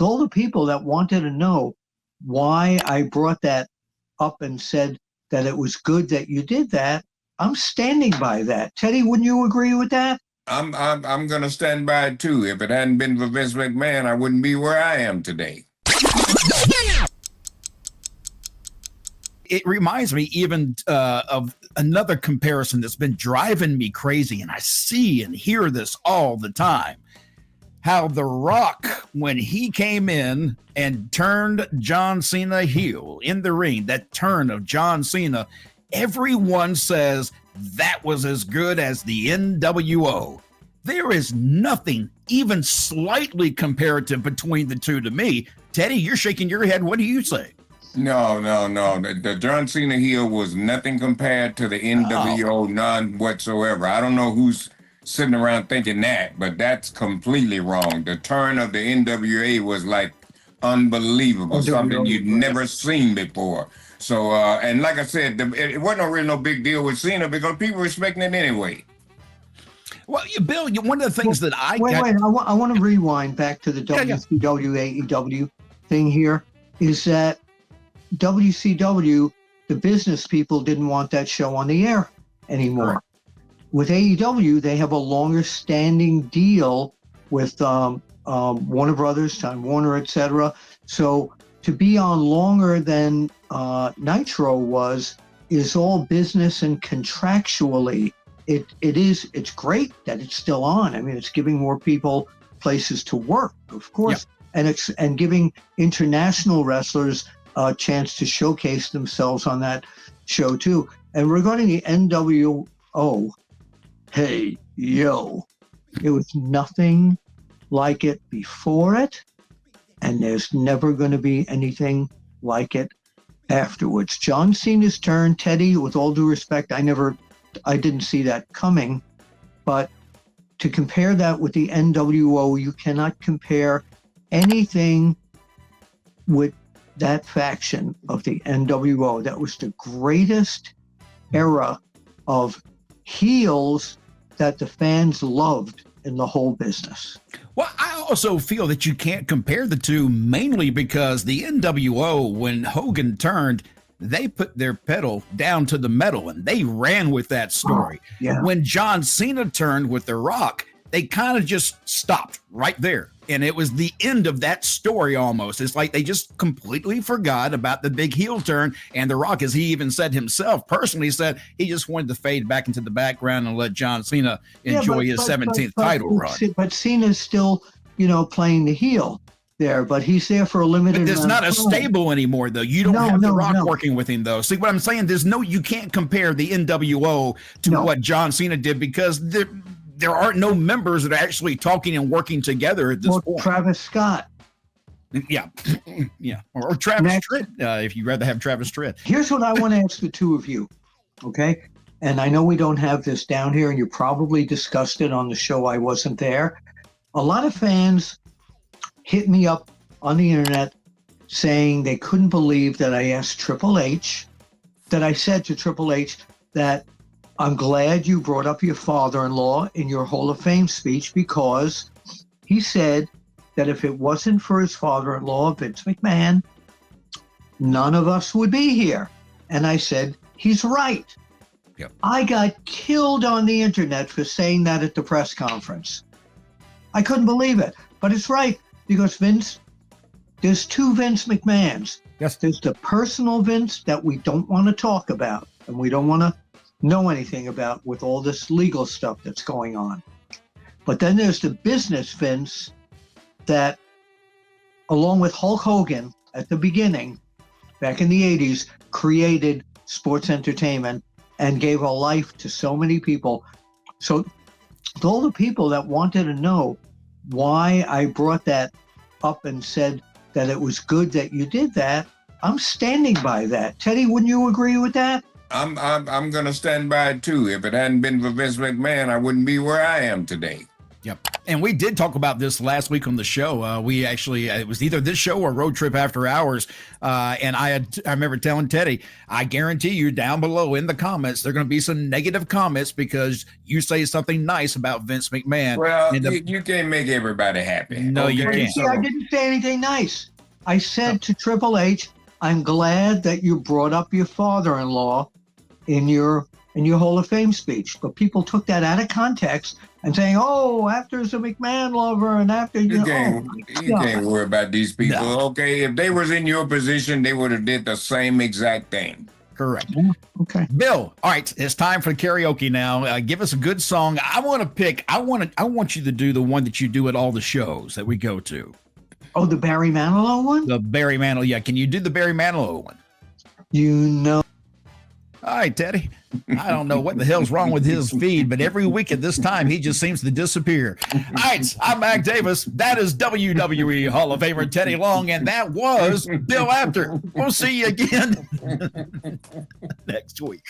with all the people that wanted to know why I brought that up and said that it was good that you did that, I'm standing by that. Teddy, wouldn't you agree with that? I'm gonna stand by it too. If it hadn't been for Vince McMahon, I wouldn't be where I am today. It reminds me even of another comparison that's been driving me crazy, and I see and hear this all the time. How The Rock, when he came in and turned John Cena heel in the ring, that turn of John Cena, everyone says that was as good as the NWO. There is nothing even slightly comparative between the two to me. Teddy, you're shaking your head. What do you say? No. The John Cena heel was nothing compared to the NWO, none whatsoever. I don't know who's sitting around thinking that, but that's completely wrong. The turn of the NWA was like unbelievable, something you'd never seen before. So, and like I said, it wasn't really no big deal with Cena because people were expecting it anyway. Well, Bill, one of the things that I want to rewind back to the WCW AEW thing here. Is that WCW, the business people didn't want that show on the air anymore. Right. With AEW, they have a longer standing deal with Warner Brothers, Time Warner, etc. So to be on longer than Nitro is all business and contractually. It's great that it's still on. I mean, it's giving more people places to work, of course, and giving international wrestlers a chance to showcase themselves on that show too. And regarding the NWO, hey, yo, it was nothing like it before it, and there's never going to be anything like it afterwards. John Cena's turn, Teddy, with all due respect, I didn't see that coming, but to compare that with the NWO, you cannot compare anything with that faction of the NWO. That was the greatest era of heels that the fans loved in the whole business. Well, I also feel that you can't compare the two, mainly because the NWO, when Hogan turned, they put their pedal down to the metal and they ran with that story. When John Cena turned with The Rock, they kind of just stopped right there. And it was the end of that story almost. It's like they just completely forgot about the big heel turn. And The Rock, as he even said himself, personally said he just wanted to fade back into the background and let John Cena enjoy his 17th title run. But Cena's still, playing the heel there, but he's there for a limited. But it's not a stable anymore, though. You don't have The Rock working with him, though. See what I'm saying? You can't compare the NWO to what John Cena did because there aren't no members that are actually talking and working together at this point. Travis Scott. Yeah. Or Travis Tritt, if you'd rather have Travis Tritt. Here's what I want to ask the two of you, okay? And I know we don't have this down here, and you probably discussed it on the show. I wasn't there. A lot of fans hit me up on the internet saying they couldn't believe that I asked Triple H, that I said to Triple H that I'm glad you brought up your father-in-law in your Hall of Fame speech because he said that if it wasn't for his father-in-law, Vince McMahon, none of us would be here. And I said, he's right. Yep. I got killed on the internet for saying that at the press conference. I couldn't believe it, but it's right because there's two Vince McMahons. Yes. There's the personal Vince that we don't want to talk about and we don't want to know anything about with all this legal stuff that's going on. But then there's the business Vince that, along with Hulk Hogan at the beginning, back in the 80s, created sports entertainment and gave a life to so many people. So to all the people that wanted to know why I brought that up and said that it was good that you did that, I'm standing by that. Teddy, wouldn't you agree with that? I'm gonna stand by it too. If it hadn't been for Vince McMahon, I wouldn't be where I am today. Yep. And we did talk about this last week on the show. We actually, it was either this show or Road Trip After Hours. And I remember telling Teddy, I guarantee you down below in the comments, there are going to be some negative comments because you say something nice about Vince McMahon. Well, you can't make everybody happy. No, you can't. See, I didn't say anything nice. I said to Triple H, I'm glad that you brought up your father-in-law in your Hall of Fame speech. But people took that out of context and saying, "Oh, Apter's a McMahon lover," and Apter, you can't worry about these people. No. Okay, if they was in your position, they would have did the same exact thing. Correct. Okay, Bill. All right, it's time for karaoke now. Give us a good song. I want you to do the one that you do at all the shows that we go to. Oh, the Barry Manilow one? The Barry Manilow. Yeah, can you do the Barry Manilow one? You know. All right, Teddy. I don't know what the hell's wrong with his feed, but every week at this time, he just seems to disappear. All right, I'm Mac Davis. That is WWE Hall of Famer Teddy Long, and that was Bill Apter. We'll see you again next week.